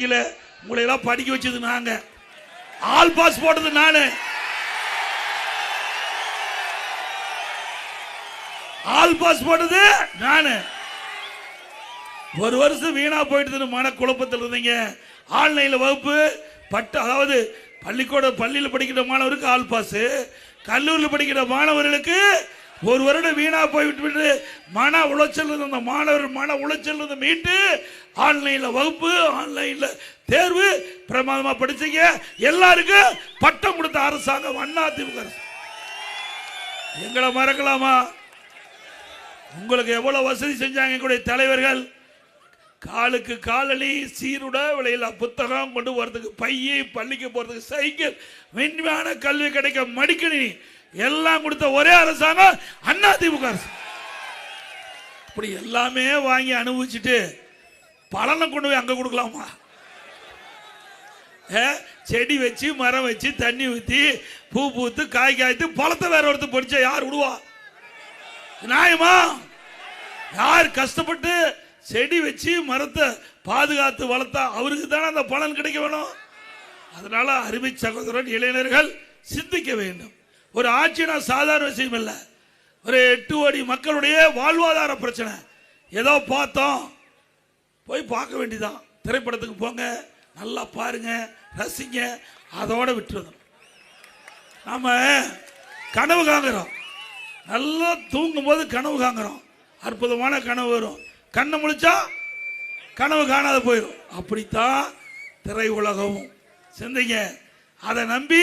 உங்களை எல்லாம் படிக்க வச்சது நாங்க, ஆல் பாஸ் போட்டது நானு, ஆல் பாஸ் போட்டது நானு. ஒரு வருஷம் வீணா போயிட்டு மன குழப்பத்தில் இருந்தீங்க. ஆன்லைன்ல வகுப்பு அதாவது பள்ளியில் படிக்கிற மாணவருக்கு ஆல் பாஸ், கல்லூரியில் படிக்கிற மாணவர்களுக்கு ஒரு வருடம் வீணா போய்விட்டு மன உளைச்சல் இருந்த மாணவர் மன உளைச்சல் இருந்து மீட்டு ஆன்லைன்ல வகுப்பு, ஆன்லைன்ல தேர்வு பிரமாதமா படிச்சீங்க. எல்லாருக்கும் பட்டம் கொடுத்த அரசாங்கம் அதிமுக. எங்களை மறக்கலாமா? உங்களுக்கு எவ்வளவு வசதி செஞ்சாங்க எங்களுடைய தலைவர்கள். காலுக்கு காலணி, சீருட விலையில புத்தகம் கொண்டு போறதுக்கு பையை, பள்ளிக்கு போறதுக்கு சைக்கிள், மென்மையான கல்வி கிடைக்க மடிக்கணி எல்லாம் கொடுத்த ஒரே அரசாங்கம் அதிமுக அரசு. இப்படி எல்லாமே வாங்கி அனுபவிச்சுட்டு பலனை கொண்டு போய் அங்க கொடுக்கலாமா? செடி வச்சு மரம் வச்சு தண்ணி ஊத்தி பூ பூத்து காய் காய்த்து பழத்தை வேற ஒருத்தர் படிச்சா யார் விடுவா? நியாயமா? யார் கஷ்டப்பட்டு செடி வச்சு மரத்தை பாதுகாத்து வளர்த்தா அவருக்கு தானே அந்த பலன் கிடைக்க வேணும். அதனால அருமை சகோதரன் இளைஞர்கள் சிந்திக்க வேண்டும். ஒரு ஆட்சினா சாதாரண விஷயம் இல்லை. ஒரு 8 கோடி மக்களுடைய வாழ்வாதார பிரச்சனை. ஏதோ பார்த்தோம், போய் பார்க்க வேண்டியதான். திரைப்படத்துக்கு போங்க, நல்லா பாருங்க, ரசிங்க, அதோட விட்டுருந்தோம். நாம கனவு காங்குறோம், நல்லா தூங்கும் போது கனவு காங்குறோம், அற்புதமான கனவு வரும். கண்ணை முழிச்சா கனவு காணாத போயிடும். அப்படித்தான் திரை உலகமும். சிந்திங்க. அதை நம்பி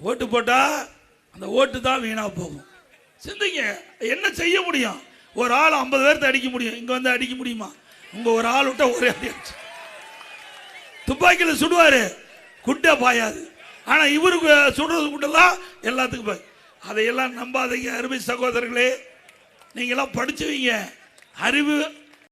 ஓட்டு போட்டா அந்த ஓட்டு தான் வீணா போகும். சிந்திங்க. என்ன செய்ய முடியும்? ஒரு ஆள் 50 பேர்த்த அடிக்க முடியும், இங்க வந்து அடிக்க முடியுமா? உங்க ஒரு ஆள் விட்டா ஒரே அடி அடிச்சு துப்பாக்கியில் சுடுவாரு, குட்டை பாயாது. ஆனா இவருக்கு சுடுறது குட்டெல்லாம் எல்லாத்துக்கும் பாய். அதையெல்லாம் நம்பாதீங்க அருமை சகோதரர்களே. நீங்க எல்லாம் படிச்சவங்க, அறிவு